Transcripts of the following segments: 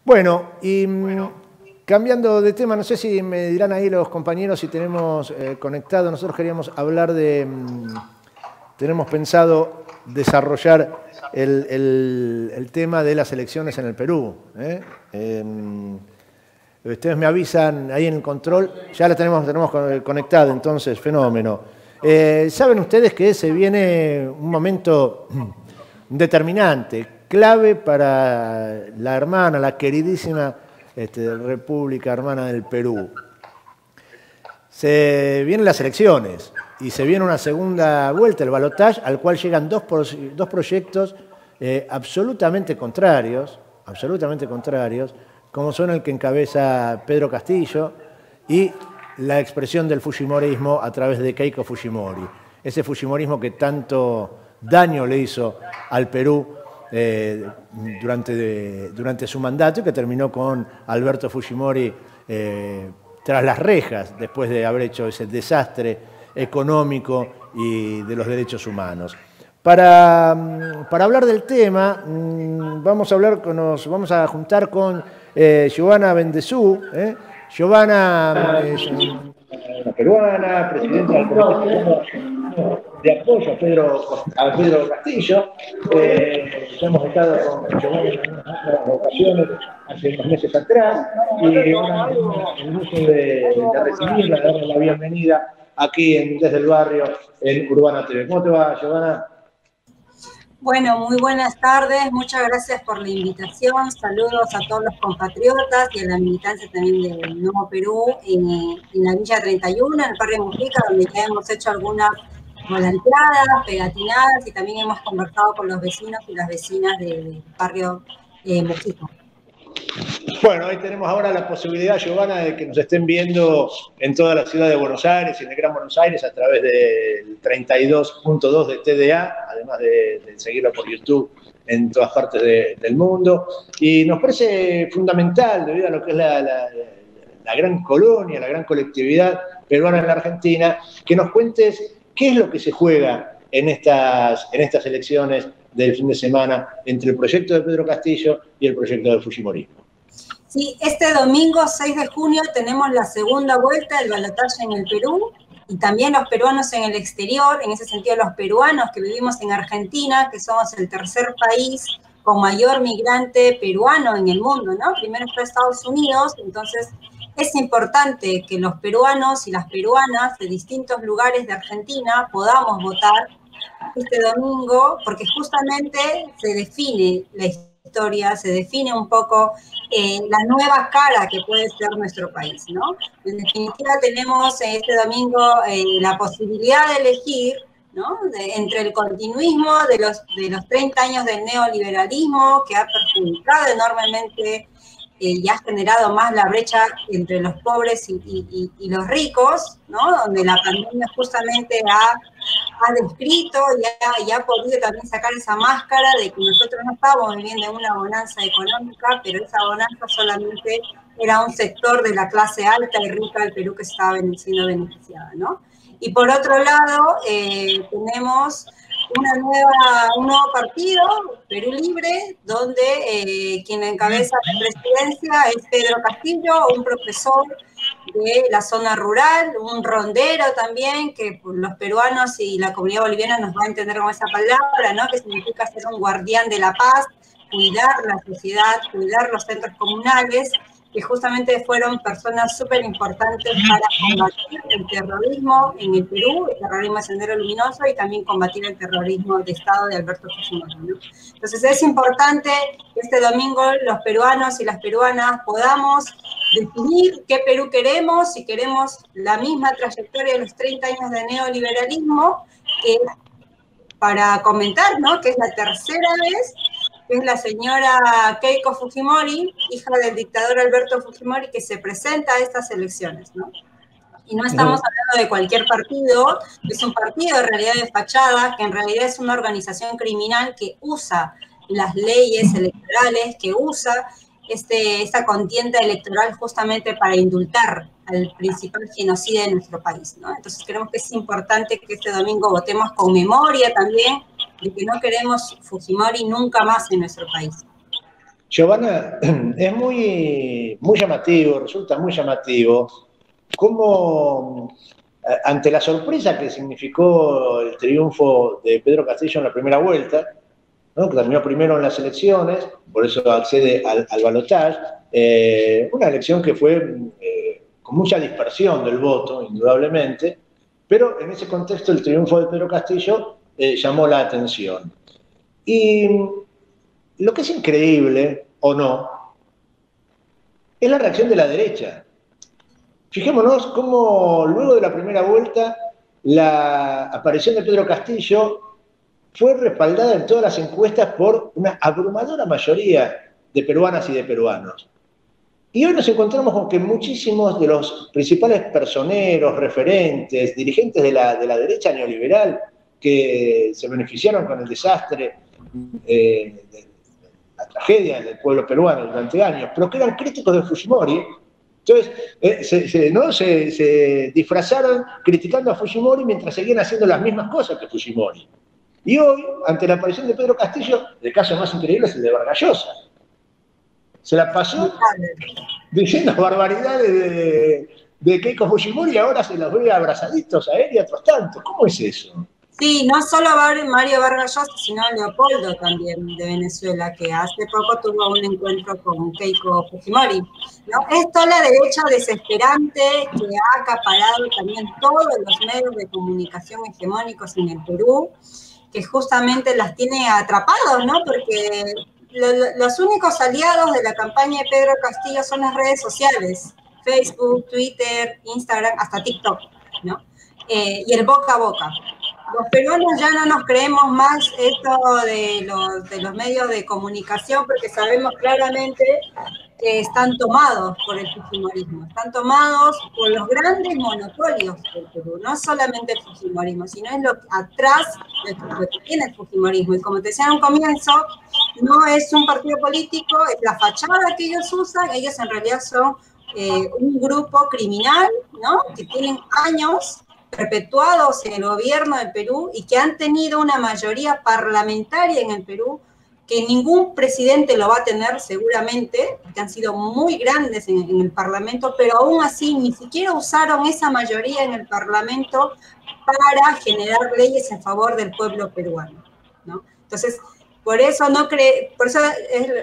Bueno, y cambiando de tema, no sé si me dirán ahí los compañeros si tenemos conectado, nosotros queríamos hablar de, tenemos pensado desarrollar el tema de las elecciones en el Perú. Ustedes me avisan ahí en el control, ya la tenemos conectada, entonces, fenómeno. Saben ustedes que se viene un momento determinante, clave para la hermana, la queridísima República Hermana del Perú. Se vienen las elecciones y se viene una segunda vuelta, el balotaje, al cual llegan dos proyectos absolutamente contrarios, como son el que encabeza Pedro Castillo y la expresión del fujimorismo a través de Keiko Fujimori. Ese fujimorismo que tanto daño le hizo al Perú durante su mandato y que terminó con Alberto Fujimori tras las rejas después de haber hecho ese desastre económico y de los derechos humanos. Para hablar del tema, vamos a juntar con Giovanna Bendezú. Giovanna es una peruana, presidenta del Comité de Apoyo a Pedro Castillo. Ya hemos estado con Giovanna en otras ocasiones, hace unos meses atrás, y ahora el gusto de recibirla, de darle la bienvenida aquí desde el barrio en Urbana TV. ¿Cómo te va, Giovanna? Bueno, muy buenas tardes, muchas gracias por la invitación, saludos a todos los compatriotas y a la militancia también del Nuevo Perú en la Villa 31, en el barrio Mujica, donde ya hemos hecho algunas volanteadas, pegatinadas y también hemos conversado con los vecinos y las vecinas del barrio Mujica. Bueno, ahí tenemos ahora la posibilidad, Giovanna, de que nos estén viendo en toda la ciudad de Buenos Aires y en el Gran Buenos Aires a través del 32.2 de TDA, además de seguirlo por YouTube en todas partes del mundo. Y nos parece fundamental, debido a lo que es la gran colonia, la gran colectividad peruana en la Argentina, que nos cuentes qué es lo que se juega en estas elecciones del fin de semana entre el proyecto de Pedro Castillo y el proyecto del fujimorismo. Sí, este domingo 6 de junio tenemos la segunda vuelta del balotaje en el Perú y también los peruanos en el exterior, en ese sentido los peruanos que vivimos en Argentina, que somos el tercer país con mayor migrante peruano en el mundo, ¿no? Primero está Estados Unidos, entonces es importante que los peruanos y las peruanas de distintos lugares de Argentina podamos votar este domingo, porque justamente se define la historia, se define un poco la nueva cara que puede ser nuestro país, ¿no? En definitiva, tenemos este domingo la posibilidad de elegir, ¿no? Entre el continuismo de los 30 años del neoliberalismo, que ha perjudicado enormemente y ha generado más la brecha entre los pobres y los ricos, ¿no? Donde la pandemia justamente ha descrito y ha podido también sacar esa máscara de que nosotros no estábamos viviendo en una bonanza económica, pero esa bonanza solamente era un sector de la clase alta y rica del Perú que estaba siendo beneficiada, ¿no? Y por otro lado, tenemos un nuevo partido, Perú Libre, donde quien encabeza la presidencia es Pedro Castillo, un profesor de la zona rural, un rondero también, que los peruanos y la comunidad boliviana nos va a entender con esa palabra, ¿no? Que significa ser un guardián de la paz, cuidar la sociedad, cuidar los centros comunales, que justamente fueron personas súper importantes para combatir el terrorismo en el Perú, el terrorismo de Sendero Luminoso, y también combatir el terrorismo de Estado de Alberto Fujimori, ¿no? Entonces es importante que este domingo los peruanos y las peruanas podamos definir qué Perú queremos, si queremos la misma trayectoria de los 30 años de neoliberalismo, que para comentar, ¿no? Que es la tercera vez que es la señora Keiko Fujimori, hija del dictador Alberto Fujimori, que se presenta a estas elecciones, ¿no? Y no estamos hablando de cualquier partido, es un partido en realidad de fachada, que en realidad es una organización criminal que usa las leyes electorales, que usa esta contienda electoral justamente para indultar al principal genocida de nuestro país, ¿no? Entonces creemos que es importante que este domingo votemos con memoria también de que no queremos Fujimori nunca más en nuestro país. Giovanna, es muy llamativo, resulta muy llamativo cómo, ante la sorpresa que significó el triunfo de Pedro Castillo en la primera vuelta, ¿no?, que terminó primero en las elecciones, por eso accede al balotaje, una elección que fue con mucha dispersión del voto, indudablemente, pero en ese contexto el triunfo de Pedro Castillo llamó la atención. Y lo que es increíble, o no, es la reacción de la derecha. Fijémonos cómo luego de la primera vuelta la aparición de Pedro Castillo fue respaldada en todas las encuestas por una abrumadora mayoría de peruanas y de peruanos. Y hoy nos encontramos con que muchísimos de los principales personeros, referentes, dirigentes de la derecha neoliberal que se beneficiaron con el desastre, la tragedia del pueblo peruano durante años, pero que eran críticos de Fujimori. Entonces, se disfrazaron criticando a Fujimori mientras seguían haciendo las mismas cosas que Fujimori. Y hoy, ante la aparición de Pedro Castillo, el caso más increíble es el de Vargas Llosa. Se la pasó diciendo barbaridades de Keiko Fujimori y ahora se los ve abrazaditos a él y a otros tantos. ¿Cómo es eso? Sí, no solo Mario Vargas Llosa, sino Leopoldo también de Venezuela, que hace poco tuvo un encuentro con Keiko Fujimori, ¿no? Es toda la derecha desesperante que ha acaparado también todos los medios de comunicación hegemónicos en el Perú, que justamente las tiene atrapados, ¿no? Porque los únicos aliados de la campaña de Pedro Castillo son las redes sociales, Facebook, Twitter, Instagram, hasta TikTok, ¿no? Y el boca a boca. Los peruanos ya no nos creemos más esto de los medios de comunicación porque sabemos claramente que están tomados por el fujimorismo, están tomados por los grandes monopolios del Perú, no solamente el fujimorismo, sino es lo atrás de lo que tiene el fujimorismo. Y como te decía en un comienzo, no es un partido político, es la fachada que ellos usan, ellos en realidad son un grupo criminal, ¿no?, que tienen años perpetuados en el gobierno del Perú y que han tenido una mayoría parlamentaria en el Perú que ningún presidente lo va a tener seguramente, porque han sido muy grandes en el Parlamento, pero aún así ni siquiera usaron esa mayoría en el Parlamento para generar leyes en favor del pueblo peruano, ¿no? Entonces, por eso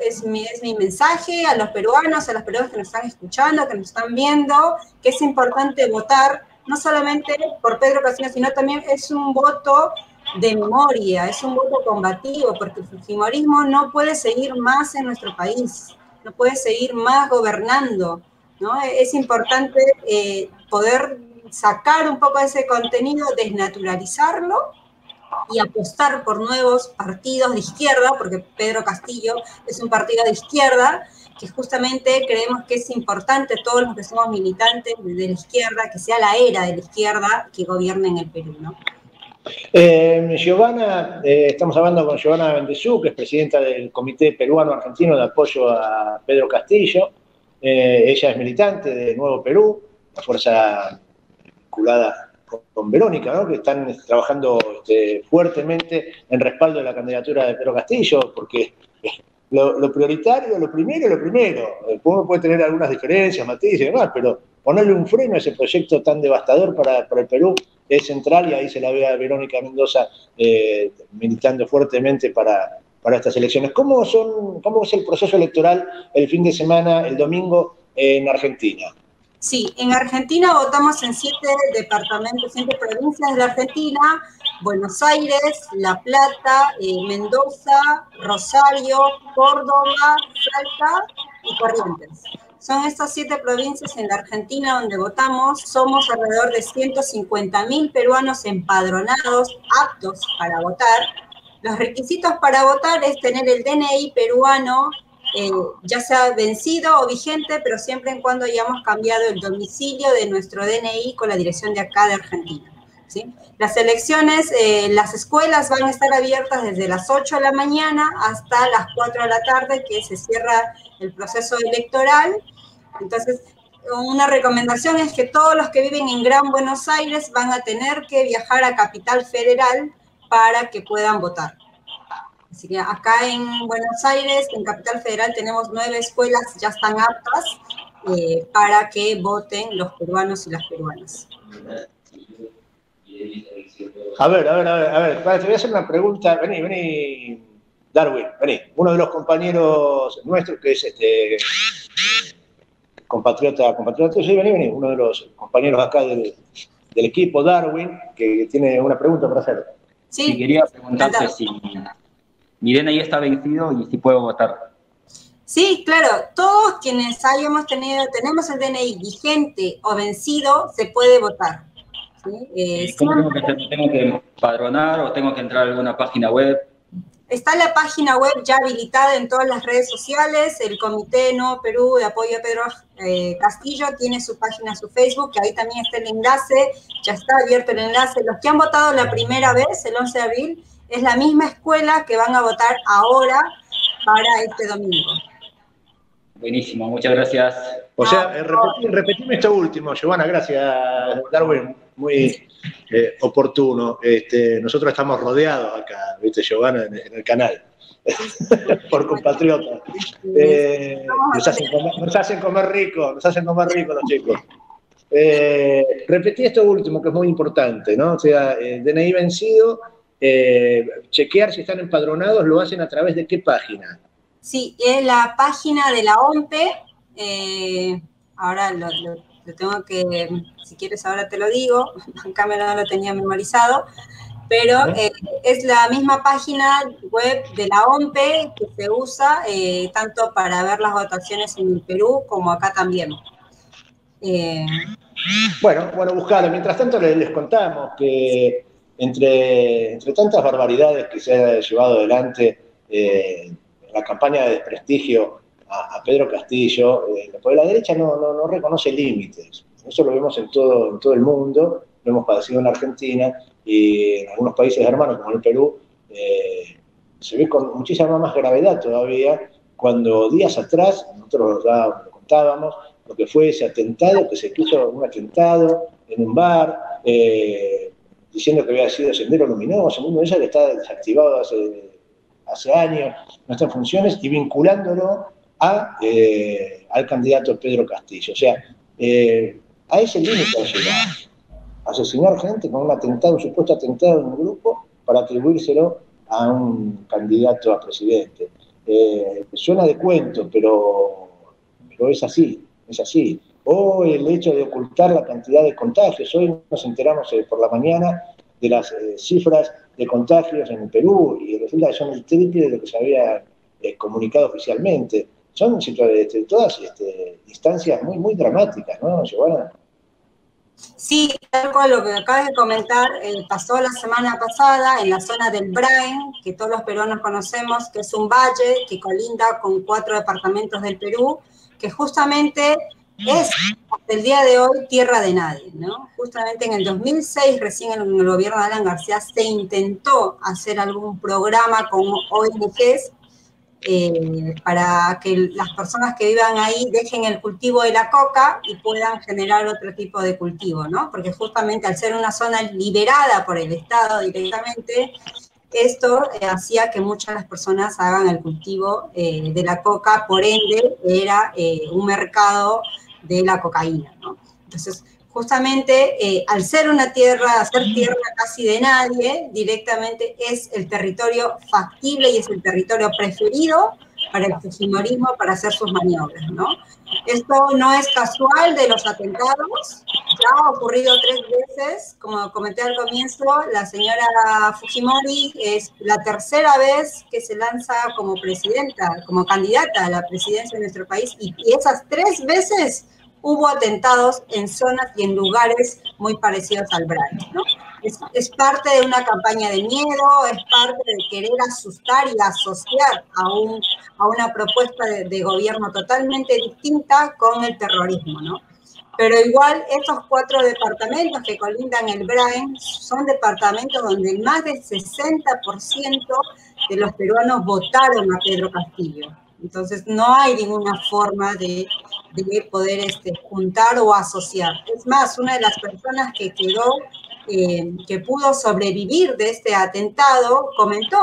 es mi mensaje a los peruanos que nos están escuchando, que nos están viendo, que es importante votar no solamente por Pedro Castillo, sino también es un voto de memoria, es un voto combativo, porque el fujimorismo no puede seguir más en nuestro país, no puede seguir más gobernando, ¿no? Es importante poder sacar un poco de ese contenido, desnaturalizarlo y apostar por nuevos partidos de izquierda, porque Pedro Castillo es un partido de izquierda, que justamente creemos que es importante todos los que somos militantes de la izquierda, que sea la era de la izquierda que gobierne en el Perú, ¿no? Giovanna, estamos hablando con Giovanna Bendezú, que es presidenta del Comité Peruano-Argentino de Apoyo a Pedro Castillo. Ella es militante de Nuevo Perú, una fuerza vinculada con Verónica, ¿no?, que están trabajando fuertemente en respaldo de la candidatura de Pedro Castillo, porque lo prioritario, lo primero. Uno puede tener algunas diferencias, matices y demás, pero ponerle un freno a ese proyecto tan devastador para el Perú es central, y ahí se la ve a Verónica Mendoza militando fuertemente para estas elecciones. ¿Cómo es el proceso electoral el fin de semana, el domingo, en Argentina? Sí, en Argentina votamos en 7 departamentos, 7 provincias de la Argentina: Buenos Aires, La Plata, Mendoza, Rosario, Córdoba, Salta y Corrientes. Son estas 7 provincias en la Argentina donde votamos. Somos alrededor de 150.000 peruanos empadronados, aptos para votar. Los requisitos para votar es tener el DNI peruano, ya sea vencido o vigente, pero siempre en cuando hayamos cambiado el domicilio de nuestro DNI con la dirección de acá de Argentina, ¿sí? Las elecciones, las escuelas van a estar abiertas desde las 8 de la mañana hasta las 4 de la tarde, que se cierra el proceso electoral. Entonces, una recomendación es que todos los que viven en Gran Buenos Aires van a tener que viajar a Capital Federal para que puedan votar. Así que acá en Buenos Aires, en Capital Federal, tenemos 9 escuelas, ya están aptas para que voten los peruanos y las peruanas. A ver, te voy a hacer una pregunta. Vení, Darwin, vení. Uno de los compañeros nuestros, que es compatriota, sí, vení, uno de los compañeros acá del equipo, Darwin, que tiene una pregunta para hacer. Sí, quería preguntarte si mi DNI está vencido y si puedo votar. Sí, claro, todos quienes tenemos el DNI vigente o vencido, se puede votar. ¿Sí? ¿Cómo tengo que hacer? ¿Tengo que empadronar o tengo que entrar a alguna página web? Está la página web ya habilitada en todas las redes sociales. El Comité No Perú de Apoyo a Pedro Castillo tiene su página, su Facebook, que ahí también está el enlace, ya está abierto el enlace. Los que han votado la primera vez, el 11 de abril, es la misma escuela que van a votar ahora para este domingo. Buenísimo, muchas gracias. O sea, repetime esto último, Giovanna, gracias, Darwin, muy oportuno. Nosotros estamos rodeados acá, ¿viste, Giovanna, en el canal, por compatriotas. Nos hacen comer rico los chicos. Repetí esto último, que es muy importante, ¿no? O sea, DNI vencido, chequear si están empadronados, ¿lo hacen a través de qué página? Sí, es la página de la OMPE, ahora lo tengo que, si quieres ahora te lo digo, acá no lo tenía memorizado, pero es la misma página web de la OMPE que se usa tanto para ver las votaciones en el Perú como acá también. Bueno, buscalo. Mientras tanto les contamos que entre tantas barbaridades que se ha llevado adelante la campaña de desprestigio a Pedro Castillo, porque la derecha no reconoce límites. Eso lo vemos en todo el mundo, lo hemos padecido en Argentina y en algunos países hermanos como el Perú, se ve con muchísima más gravedad todavía cuando días atrás, nosotros lo contábamos, lo que fue ese atentado, que se puso un atentado en un bar, diciendo que había sido Sendero Luminoso, uno de ellos que está desactivado hace años, no está en funciones, y vinculándolo al candidato Pedro Castillo. O sea, a ese límite ha llegado. Asesinar gente con un supuesto atentado en un grupo para atribuírselo a un candidato a presidente. Suena de cuento, pero es así. O el hecho de ocultar la cantidad de contagios. Hoy nos enteramos por la mañana de las cifras de contagios en el Perú y resulta que son el triple de lo que se había comunicado oficialmente. Son todas instancias muy dramáticas, ¿no, Giovanna? Sí, tal cual lo que acabas de comentar, pasó la semana pasada en la zona del Brain, que todos los peruanos conocemos, que es un valle que colinda con 4 departamentos del Perú, que justamente es, hasta el día de hoy, tierra de nadie, ¿no? Justamente en el 2006, recién en el gobierno de Alan García, se intentó hacer algún programa con ONGs para que las personas que vivan ahí dejen el cultivo de la coca y puedan generar otro tipo de cultivo, ¿no? Porque justamente al ser una zona liberada por el Estado directamente, esto hacía que muchas de las personas hagan el cultivo de la coca, por ende era un mercado de la cocaína, ¿no? Entonces, justamente al ser tierra casi de nadie, directamente es el territorio factible y es el territorio preferido para el fujimorismo para hacer sus maniobras, ¿no? Esto no es casual de los atentados, ya ha ocurrido 3 veces, como comenté al comienzo, la señora Fujimori es la tercera vez que se lanza como presidenta, como candidata a la presidencia de nuestro país, y esas 3 veces hubo atentados en zonas y en lugares muy parecidos al Brain, ¿no? Es parte de una campaña de miedo, es parte de querer asustar y asociar a una propuesta de gobierno totalmente distinta con el terrorismo, ¿no? Pero igual estos 4 departamentos que colindan el Brain son departamentos donde el más del 60% de los peruanos votaron a Pedro Castillo. Entonces no hay ninguna forma de poder juntar o asociar. Es más, una de las personas que quedó, que pudo sobrevivir de este atentado, comentó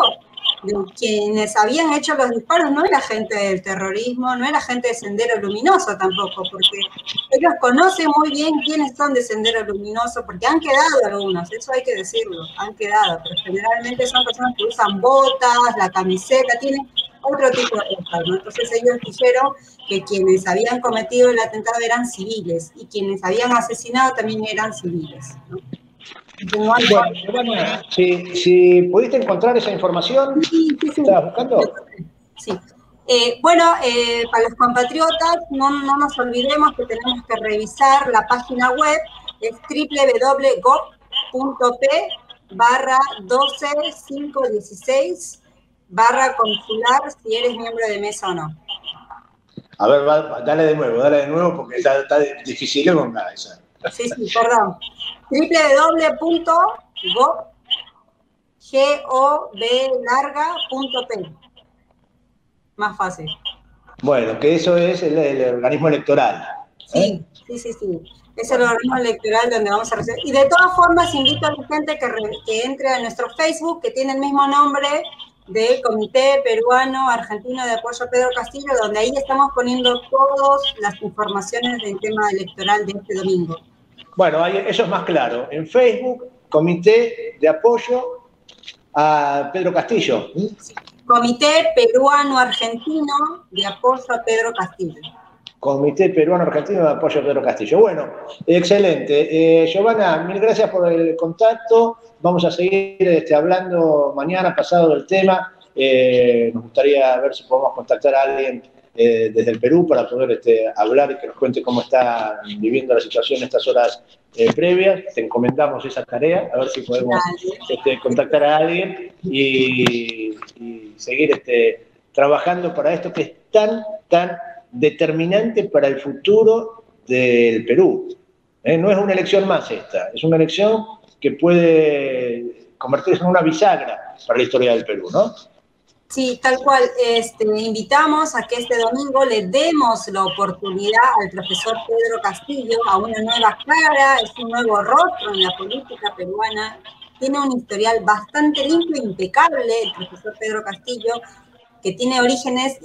de quienes habían hecho los disparos no era gente del terrorismo, no era gente de Sendero Luminoso tampoco, porque ellos conocen muy bien quiénes son de Sendero Luminoso, porque han quedado algunos, eso hay que decirlo, han quedado, pero generalmente son personas que usan botas, la camiseta, tienen otro tipo de cosas, ¿no? Entonces ellos dijeron que quienes habían cometido el atentado eran civiles y quienes habían asesinado también eran civiles, ¿no? Bueno, Giovanna, si pudiste encontrar esa información, sí. ¿estabas buscando? Sí. Bueno, para los compatriotas, no nos olvidemos que tenemos que revisar la página web, es www.gov.p/12516/consular, si eres miembro de mesa o no. A ver, dale de nuevo, porque está difícil con esa. Sí, perdón. www.gov.p. Más fácil. Bueno, que eso es el organismo electoral. Sí. Es el organismo electoral donde vamos a recibir. Y de todas formas, invito a la gente que entre a nuestro Facebook, que tiene el mismo nombre del Comité Peruano Argentino de Apoyo a Pedro Castillo, donde ahí estamos poniendo todas las informaciones del tema electoral de este domingo. Bueno, eso es más claro. En Facebook, Comité de Apoyo a Pedro Castillo. Sí. Comité Peruano Argentino de Apoyo a Pedro Castillo. Comité Peruano Argentino de Apoyo a Pedro Castillo. Bueno, excelente. Giovanna, mil gracias por el contacto. Vamos a seguir hablando mañana, pasado del tema. Nos gustaría ver si podemos contactar a alguien desde el Perú para poder hablar y que nos cuente cómo está viviendo la situación en estas horas previas. Te encomendamos esa tarea, a ver si podemos contactar a alguien y seguir trabajando para esto que es tan determinante para el futuro del Perú. No es una elección más esta, es una elección que puede convertirse en una bisagra para la historia del Perú, ¿no? Sí, tal cual. Invitamos a que este domingo le demos la oportunidad al profesor Pedro Castillo a una nueva cara, es un nuevo rostro en la política peruana. Tiene un historial bastante limpio e impecable el profesor Pedro Castillo, que tiene orígenes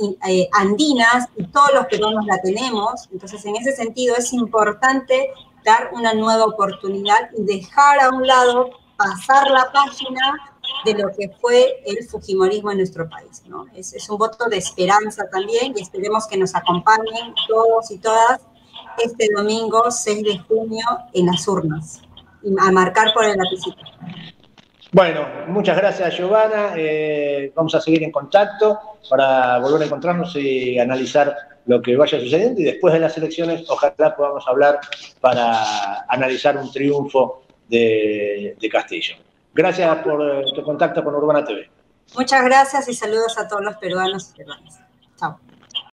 andinas y todos los peruanos la tenemos. Entonces, en ese sentido, es importante dar una nueva oportunidad y dejar a un lado, pasar la página de lo que fue el fujimorismo en nuestro país, ¿no? Es un voto de esperanza también y esperemos que nos acompañen todos y todas este domingo 6 de junio en las urnas, a marcar por el lapicito. Bueno, muchas gracias, Giovanna. Vamos a seguir en contacto para volver a encontrarnos y analizar lo que vaya sucediendo y después de las elecciones ojalá podamos hablar para analizar un triunfo de Castillo. Gracias por tu contacto con Urbana TV. Muchas gracias y saludos a todos los peruanos y peruanas. Chao.